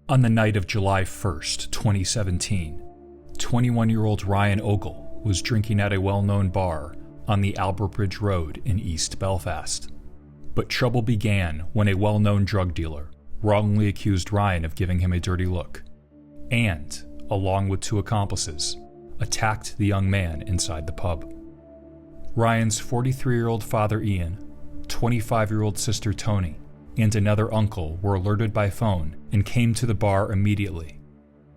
On the night of July 1st, 2017, 21-year-old Ryan Ogle was drinking at a well-known bar on the Albert Bridge Road in East Belfast. But trouble began when a well-known drug dealer wrongly accused Ryan of giving him a dirty look, and, along with two accomplices, attacked the young man inside the pub. Ryan's 43-year-old father Ian, 25-year-old sister Tony, and another uncle were alerted by phone and came to the bar immediately.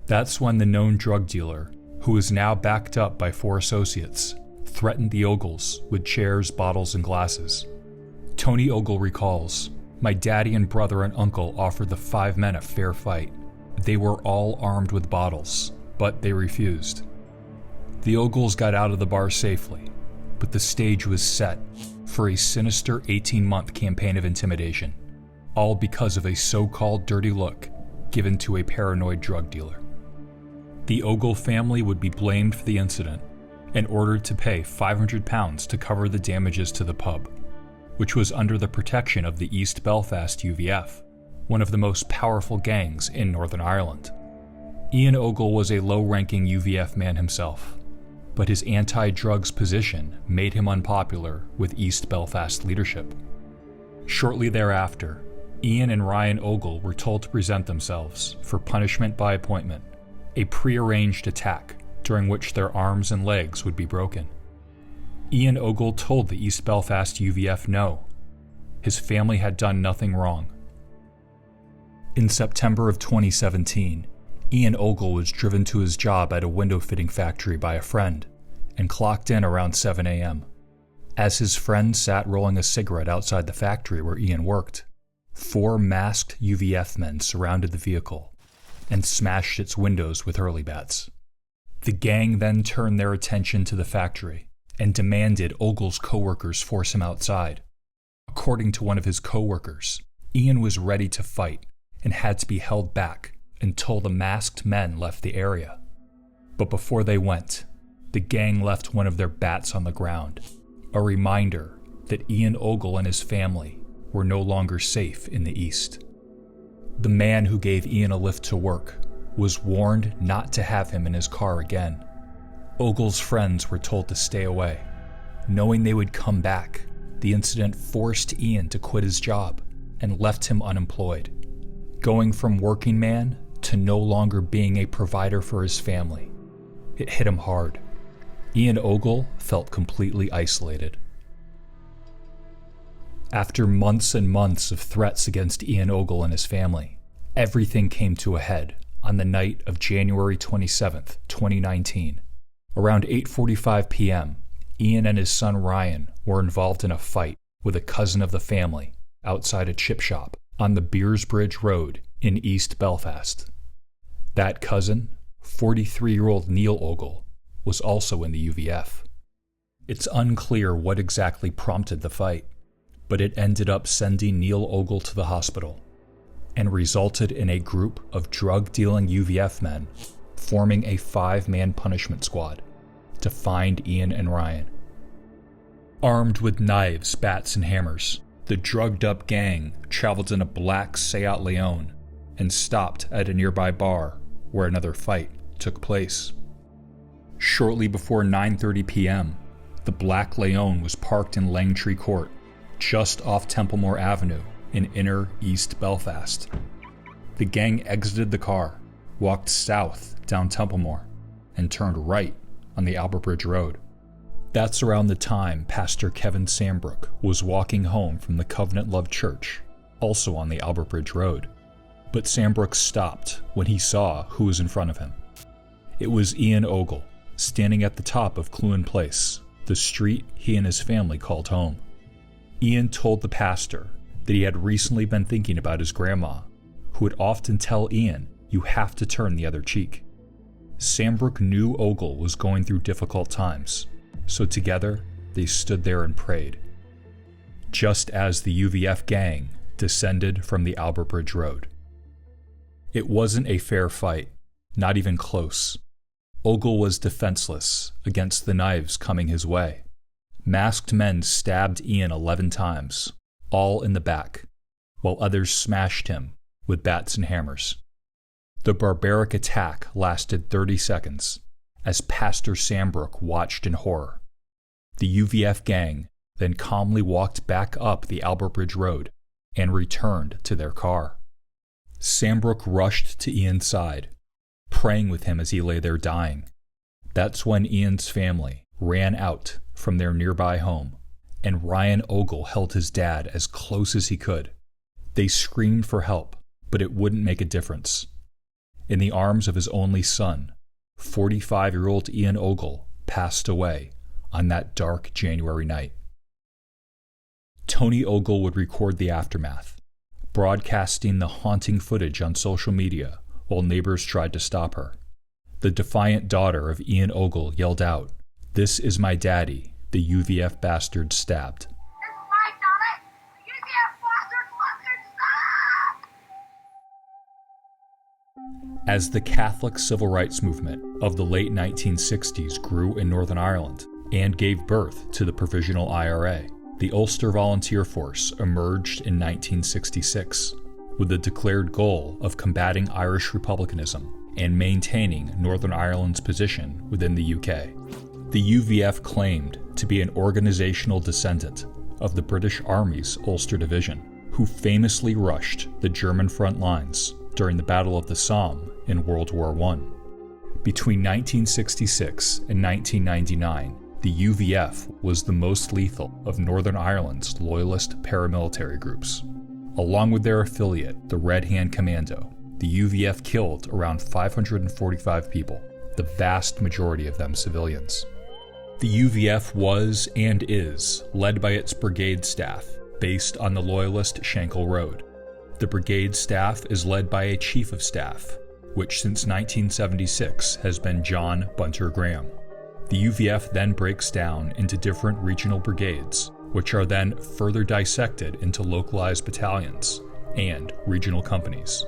That's when the known drug dealer, who is now backed up by 4 associates, threatened the Ogles with chairs, bottles, and glasses. Tony Ogle recalls, "My daddy and brother and uncle offered the 5 men a fair fight. They were all armed with bottles, but they refused. The Ogles got out of the bar safely, but the stage was set for a sinister 18-month campaign of intimidation, all because of a so-called dirty look given to a paranoid drug dealer. The Ogle family would be blamed for the incident and ordered to pay £500 to cover the damages to the pub, which was under the protection of the East Belfast UVF, one of the most powerful gangs in Northern Ireland. Ian Ogle was a low-ranking UVF man himself, but his anti-drugs position made him unpopular with East Belfast leadership. Shortly thereafter, Ian and Ryan Ogle were told to present themselves for punishment by appointment, a prearranged attack during which their arms and legs would be broken. Ian Ogle told the East Belfast UVF no. His family had done nothing wrong. In September of 2017, Ian Ogle was driven to his job at a window fitting factory by a friend and clocked in around 7 a.m. As his friend sat rolling a cigarette outside the factory where Ian worked, 4 masked UVF men surrounded the vehicle and smashed its windows with hurley bats. The gang then turned their attention to the factory and demanded Ogle's co-workers force him outside. According to one of his co-workers, Ian was ready to fight and had to be held back until the masked men left the area. But before they went, the gang left one of their bats on the ground, a reminder that Ian Ogle and his family were no longer safe in the East. The man who gave Ian a lift to work was warned not to have him in his car again. Ogle's friends were told to stay away. Knowing they would come back, the incident forced Ian to quit his job and left him unemployed, going from working man to no longer being a provider for his family. It hit him hard. Ian Ogle felt completely isolated. After months and months of threats against Ian Ogle and his family, everything came to a head on the night of January 27, 2019. Around 8:45 p.m., Ian and his son Ryan were involved in a fight with a cousin of the family outside a chip shop on the Beers Bridge Road in East Belfast. That cousin, 43-year-old Neil Ogle, was also in the UVF. It's unclear what exactly prompted the fight, but it ended up sending Neil Ogle to the hospital and resulted in a group of drug-dealing UVF men forming a 5-man punishment squad to find Ian and Ryan. Armed with knives, bats, and hammers, the drugged-up gang traveled in a black Seat Leon and stopped at a nearby bar where another fight took place. Shortly before 9:30 p.m., the black Leon was parked in Langtree Court, just off Templemore Avenue in inner East Belfast. The gang exited the car, walked south down Templemore, and turned right on the Albert Bridge Road. That's around the time Pastor Kevin Sambrook was walking home from the Covenant Love Church, also on the Albert Bridge Road. But Sambrook stopped when he saw who was in front of him. It was Ian Ogle, standing at the top of Cluin Place, the street he and his family called home. Ian told the pastor that he had recently been thinking about his grandma, who would often tell Ian, "You have to turn the other cheek." Sambrook knew Ogle was going through difficult times, so together they stood there and prayed. Just as the UVF gang descended from the Albert Bridge Road. It wasn't a fair fight, not even close. Ogle was defenseless against the knives coming his way. Masked men stabbed Ian 11 times, all in the back, while others smashed him with bats and hammers. The barbaric attack lasted 30 seconds as Pastor Sambrook watched in horror. The UVF gang then calmly walked back up the Albert Bridge Road and returned to their car. Sambrook rushed to Ian's side, praying with him as he lay there dying. That's when Ian's family ran out from their nearby home, and Ryan Ogle held his dad as close as he could. They screamed for help, but it wouldn't make a difference. In the arms of his only son, 45-year-old Ian Ogle passed away on that dark January night. Tony Ogle would record the aftermath, broadcasting the haunting footage on social media while neighbors tried to stop her. The defiant daughter of Ian Ogle yelled out, "This is my daddy, the UVF bastard stabbed." This is my daddy, the UVF bastard stabbed! As the Catholic civil rights movement of the late 1960s grew in Northern Ireland and gave birth to the Provisional IRA, the Ulster Volunteer Force emerged in 1966 with the declared goal of combating Irish republicanism and maintaining Northern Ireland's position within the UK. The UVF claimed to be an organizational descendant of the British Army's Ulster Division, who famously rushed the German front lines during the Battle of the Somme in World War I. Between 1966 and 1999, the UVF was the most lethal of Northern Ireland's loyalist paramilitary groups. Along with their affiliate, the Red Hand Commando, the UVF killed around 545 people, the vast majority of them civilians. The UVF was and is led by its brigade staff, based on the loyalist Shankill Road. The brigade staff is led by a chief of staff, which since 1976 has been John Bunter Graham. The UVF then breaks down into different regional brigades, which are then further dissected into localized battalions and regional companies.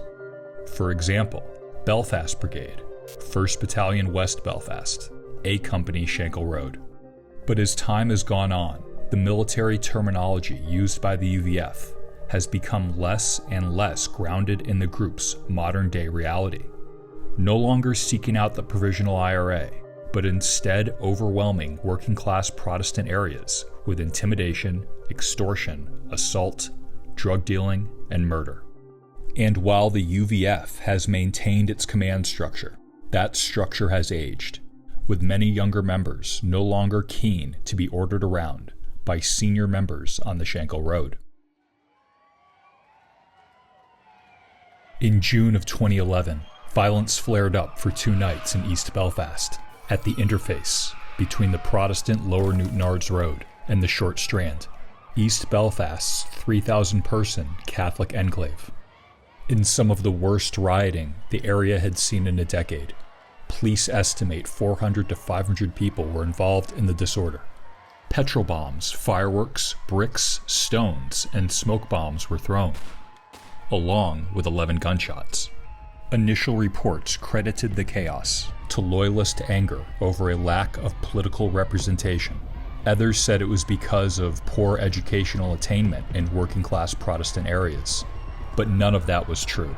For example, Belfast Brigade, 1st Battalion West Belfast, A Company Shankill Road. But as time has gone on, the military terminology used by the UVF has become less and less grounded in the group's modern-day reality, no longer seeking out the Provisional IRA, but instead overwhelming working-class Protestant areas with intimidation, extortion, assault, drug dealing, and murder. And while the UVF has maintained its command structure, that structure has aged, with many younger members no longer keen to be ordered around by senior members on the Shankill Road. In June of 2011, violence flared up for 2 nights in East Belfast, at the interface between the Protestant Lower Newtonards Road and the Short Strand, East Belfast's 3,000-person Catholic enclave. In some of the worst rioting the area had seen in a decade, police estimate 400 to 500 people were involved in the disorder. Petrol bombs, fireworks, bricks, stones, and smoke bombs were thrown, along with 11 gunshots. Initial reports credited the chaos to loyalist anger over a lack of political representation. Others said it was because of poor educational attainment in working-class Protestant areas. But none of that was true.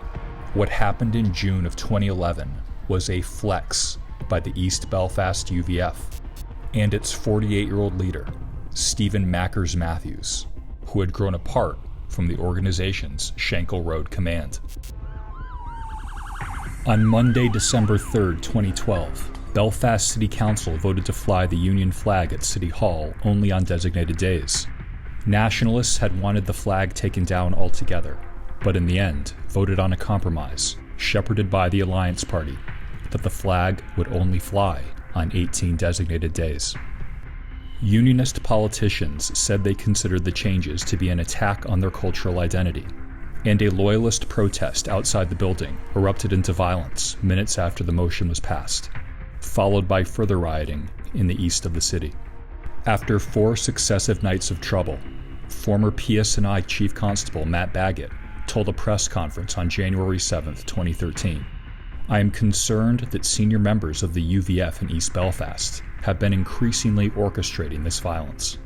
What happened in June of 2011 was a flex by the East Belfast UVF and its 48-year-old leader, Stephen Mackers Matthews, who had grown apart from the organization's Shankill Road command. On Monday, December 3, 2012, Belfast City Council voted to fly the Union flag at City Hall only on designated days. Nationalists had wanted the flag taken down altogether, but in the end voted on a compromise, shepherded by the Alliance Party, that the flag would only fly on 18 designated days. Unionist politicians said they considered the changes to be an attack on their cultural identity, and a loyalist protest outside the building erupted into violence minutes after the motion was passed, followed by further rioting in the east of the city. After 4 successive nights of trouble, former PSNI Chief Constable Matt Baggett told a press conference on January 7, 2013, "I am concerned that senior members of the UVF in East Belfast have been increasingly orchestrating this violence."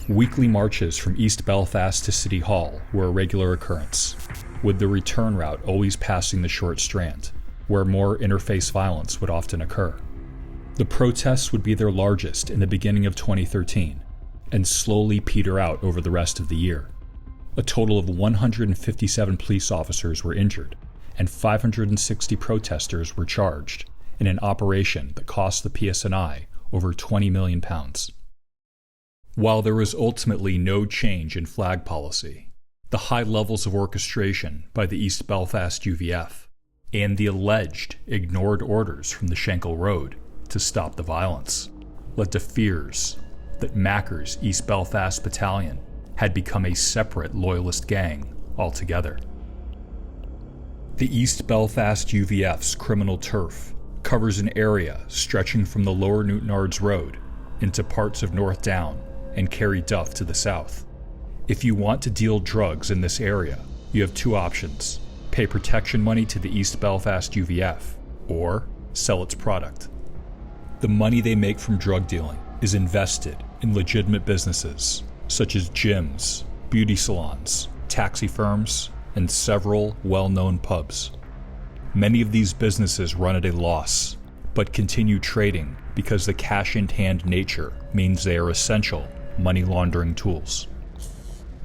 Weekly marches from East Belfast to City Hall were a regular occurrence, with the return route always passing the Short Strand, where more interface violence would often occur. The protests would be their largest in the beginning of 2013 and slowly peter out over the rest of the year. A total of 157 police officers were injured and 560 protesters were charged in an operation that cost the PSNI over £20 million. While there was ultimately no change in flag policy, the high levels of orchestration by the East Belfast UVF and the alleged ignored orders from the Schenkel Road to stop the violence led to fears that Macker's East Belfast Battalion had become a separate loyalist gang altogether. The East Belfast UVF's criminal turf covers an area stretching from the Lower Newtonards Road into parts of North Down and Carry Duff to the south. If you want to deal drugs in this area, you have two options: pay protection money to the East Belfast UVF, or sell its product. The money they make from drug dealing is invested in legitimate businesses such as gyms, beauty salons, taxi firms, and several well-known pubs. Many of these businesses run at a loss, but continue trading because the cash-in-hand nature means they are essential money laundering tools.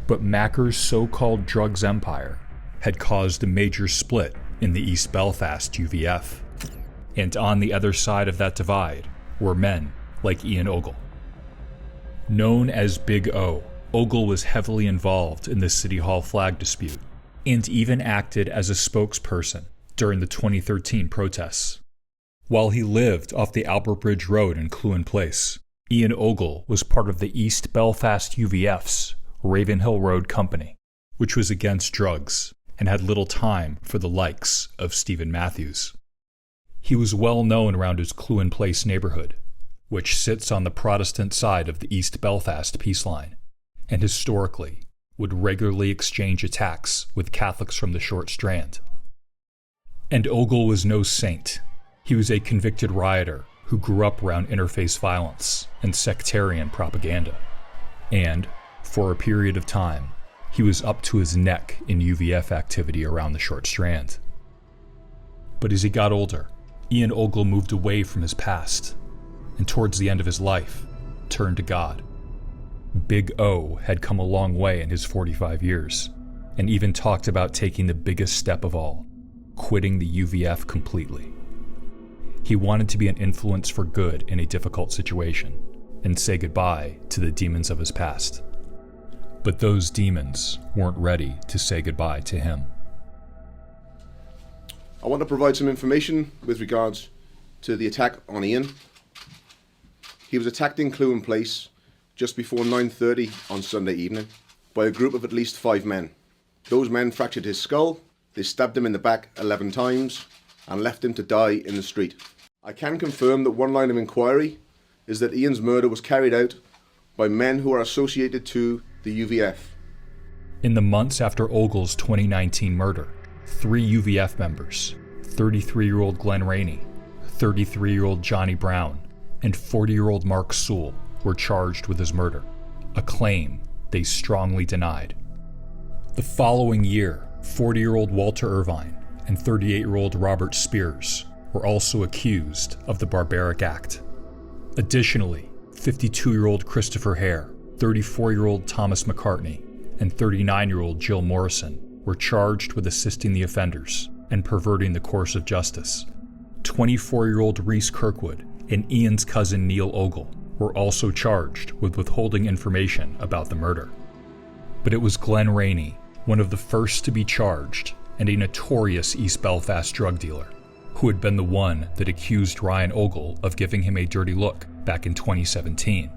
But Macker's so-called drugs empire had caused a major split in the East Belfast UVF. And on the other side of that divide were men like Ian Ogle. Known as Big O, Ogle was heavily involved in the City Hall flag dispute and even acted as a spokesperson during the 2013 protests. While he lived off the Albert Bridge Road in Clewin Place, Ian Ogle was part of the East Belfast UVF's Ravenhill Road Company, which was against drugs and had little time for the likes of Stephen Matthews. He was well known around his Clewin Place neighborhood, which sits on the Protestant side of the East Belfast peace line, and historically would regularly exchange attacks with Catholics from the Short Strand. And Ogle was no saint. He was a convicted rioter who grew up around interface violence and sectarian propaganda. And, for a period of time, he was up to his neck in UVF activity around the Short Strand. But as he got older, Ian Ogle moved away from his past, and towards the end of his life, turned to God. Big O had come a long way in his 45 years, and even talked about taking the biggest step of all, quitting the UVF completely. He wanted to be an influence for good in a difficult situation, and say goodbye to the demons of his past. But those demons weren't ready to say goodbye to him. I want to provide some information with regards to the attack on Ian. He was attacked in Clewin Place just before 9:30 on Sunday evening by a group of at least 5 men. Those men fractured his skull, they stabbed him in the back 11 times and left him to die in the street. I can confirm that one line of inquiry is that Ian's murder was carried out by men who are associated to the UVF. In the months after Ogle's 2019 murder, 3 UVF members, 33-year-old Glenn Rainey, 33-year-old Johnny Brown, and 40-year-old Mark Sewell were charged with his murder, a claim they strongly denied. The following year, 40-year-old Walter Irvine and 38-year-old Robert Spears were also accused of the barbaric act. Additionally, 52-year-old Christopher Hare, 34-year-old Thomas McCartney, and 39-year-old Jill Morrison were charged with assisting the offenders and perverting the course of justice. 24-year-old Reese Kirkwood and Ian's cousin Neil Ogle were also charged with withholding information about the murder. But it was Glenn Rainey, one of the first to be charged and a notorious East Belfast drug dealer, who had been the one that accused Ryan Ogle of giving him a dirty look back in 2017,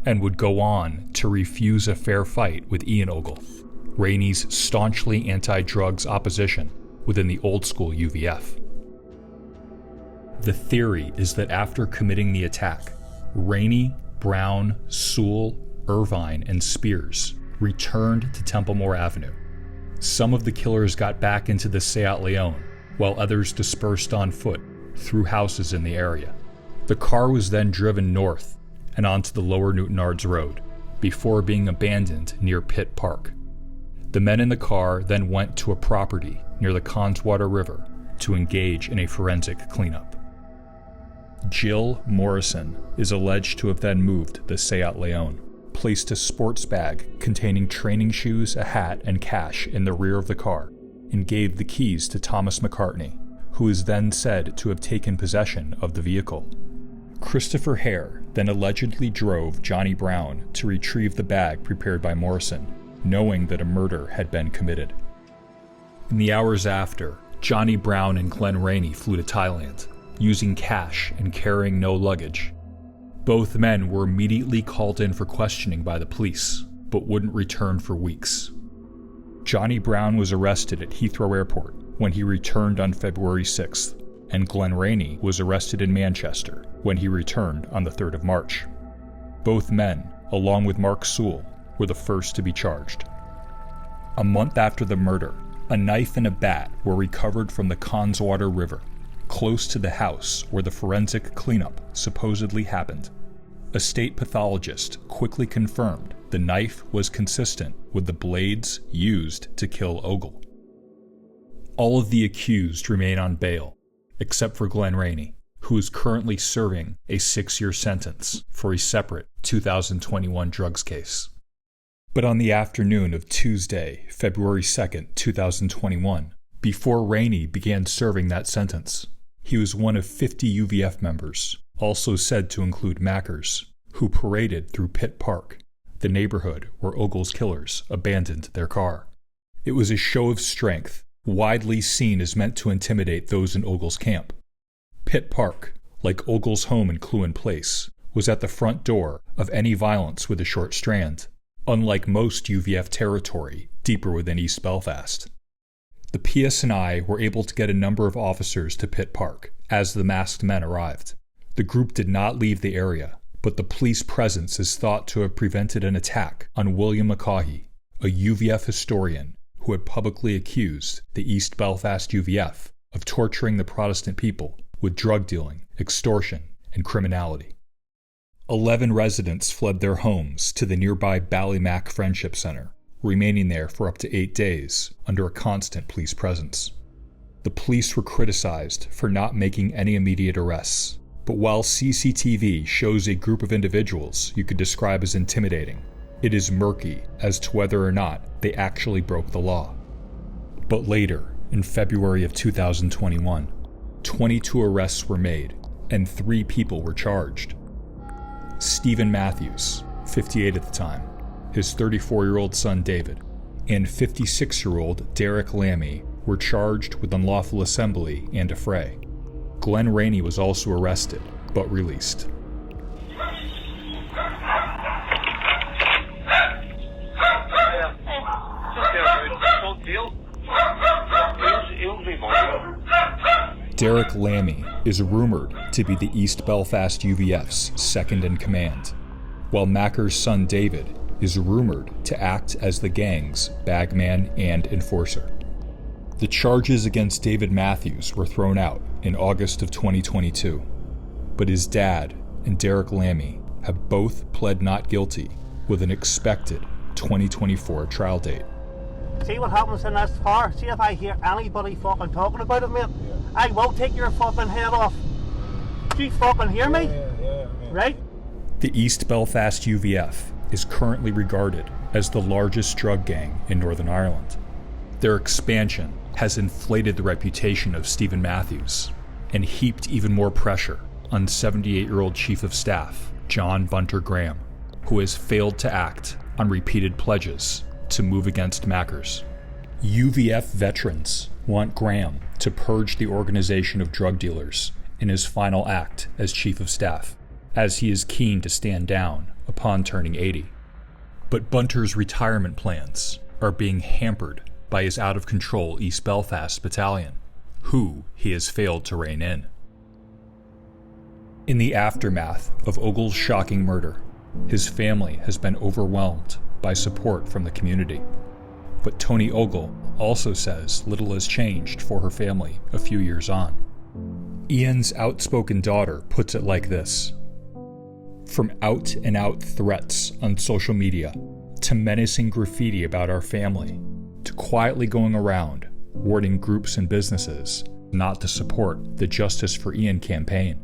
and would go on to refuse a fair fight with Ian Ogle, Rainey's staunchly anti-drugs opposition within the old-school UVF. The theory is that after committing the attack, Rainey, Brown, Sewell, Irvine, and Spears returned to Templemore Avenue. Some of the killers got back into the Seat Leon, while others dispersed on foot through houses in the area. The car was then driven north and onto the Lower Newtonards Road, before being abandoned near Pitt Park. The men in the car then went to a property near the Conswater River to engage in a forensic cleanup. Jill Morrison is alleged to have then moved the Seat Leon, placed a sports bag containing training shoes, a hat, and cash in the rear of the car, and gave the keys to Thomas McCartney, who is then said to have taken possession of the vehicle. Christopher Hare then allegedly drove Johnny Brown to retrieve the bag prepared by Morrison, knowing that a murder had been committed. In the hours after, Johnny Brown and Glenn Rainey flew to Thailand, using cash and carrying no luggage. Both men were immediately called in for questioning by the police, but wouldn't return for weeks. Johnny Brown was arrested at Heathrow Airport when he returned on February 6th, and Glenn Rainey was arrested in Manchester when he returned on the 3rd of March. Both men, along with Mark Sewell, were the first to be charged. A month after the murder, a knife and a bat were recovered from the Connswater River, close to the house where the forensic cleanup supposedly happened. A state pathologist quickly confirmed the knife was consistent with the blades used to kill Ogle. All of the accused remain on bail, except for Glenn Rainey, who is currently serving a 6-year sentence for a separate 2021 drugs case. But on the afternoon of Tuesday, February 2nd, 2021, before Rainey began serving that sentence, he was one of 50 UVF members, also said to include Mackers, who paraded through Pitt Park, the neighborhood where Ogle's killers abandoned their car. It was a show of strength, widely seen as meant to intimidate those in Ogle's camp. Pitt Park, like Ogle's home in Clewin Place, was at the front door of any violence with a short strand, unlike most UVF territory deeper within East Belfast. The PSNI were able to get a number of officers to Pitt Park as the masked men arrived. The group did not leave the area, but the police presence is thought to have prevented an attack on William McCaughey, a UVF historian who had publicly accused the East Belfast UVF of torturing the Protestant people with drug dealing, extortion, and criminality. 11 residents fled their homes to the nearby Ballymac Friendship Center, remaining there for up to 8 days under a constant police presence. The police were criticized for not making any immediate arrests, but while CCTV shows a group of individuals you could describe as intimidating, it is murky as to whether or not they actually broke the law. But later, in February of 2021, 22 arrests were made and 3 people were charged. Stephen Matthews, 58 at the time, his 34-year-old son David, and 56-year-old Derek Lammy were charged with unlawful assembly and affray. Glenn Rainey was also arrested, but released. Derek Lammy is rumored to be the East Belfast UVF's second in command, while Macker's son David is rumored to act as the gang's bagman and enforcer. The charges against David Matthews were thrown out in August of 2022, but his dad and Derek Lammy have both pled not guilty with an expected 2024 trial date. See what happens in this car? See if I hear anybody fucking talking about it, mate? Yeah. I won't take your fucking head off. Do you fucking hear me? Yeah. Right? The East Belfast UVF is currently regarded as the largest drug gang in Northern Ireland. Their expansion has inflated the reputation of Stephen Matthews and heaped even more pressure on 78-year-old Chief of Staff John Bunter Graham, who has failed to act on repeated pledges to move against Mackers. UVF veterans want Graham to purge the organization of drug dealers in his final act as Chief of Staff, as he is keen to stand down upon turning 80. But Bunter's retirement plans are being hampered by his out-of-control East Belfast battalion, who he has failed to rein in. In the aftermath of Ogle's shocking murder, his family has been overwhelmed by support from the community. But Tony Ogle also says little has changed for her family a few years on. Ian's outspoken daughter puts it like this: from out-and-out threats on social media, to menacing graffiti about our family, to quietly going around warning groups and businesses not to support the Justice for Ian campaign.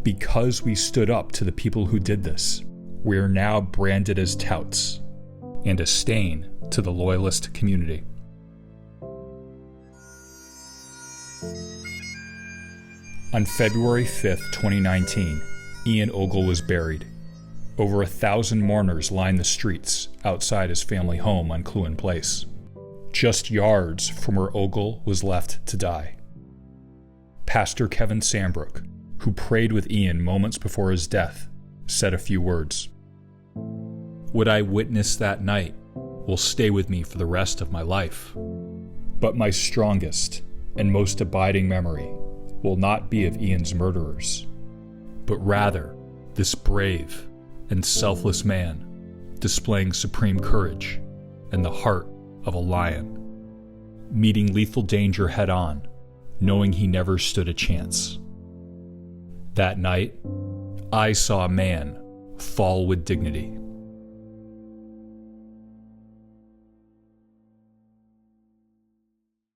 Because we stood up to the people who did this, we are now branded as touts and a stain to the loyalist community. On February 5th, 2019, Ian Ogle was buried. Over 1,000 mourners lined the streets outside his family home on Clewin Place, just yards from where Ogle was left to die. Pastor Kevin Sambrook, who prayed with Ian moments before his death, said a few words. "What I witnessed that night will stay with me for the rest of my life. But my strongest and most abiding memory will not be of Ian's murderers, but rather this brave and selfless man displaying supreme courage and the heart of a lion, meeting lethal danger head on, knowing he never stood a chance. That night, I saw a man fall with dignity.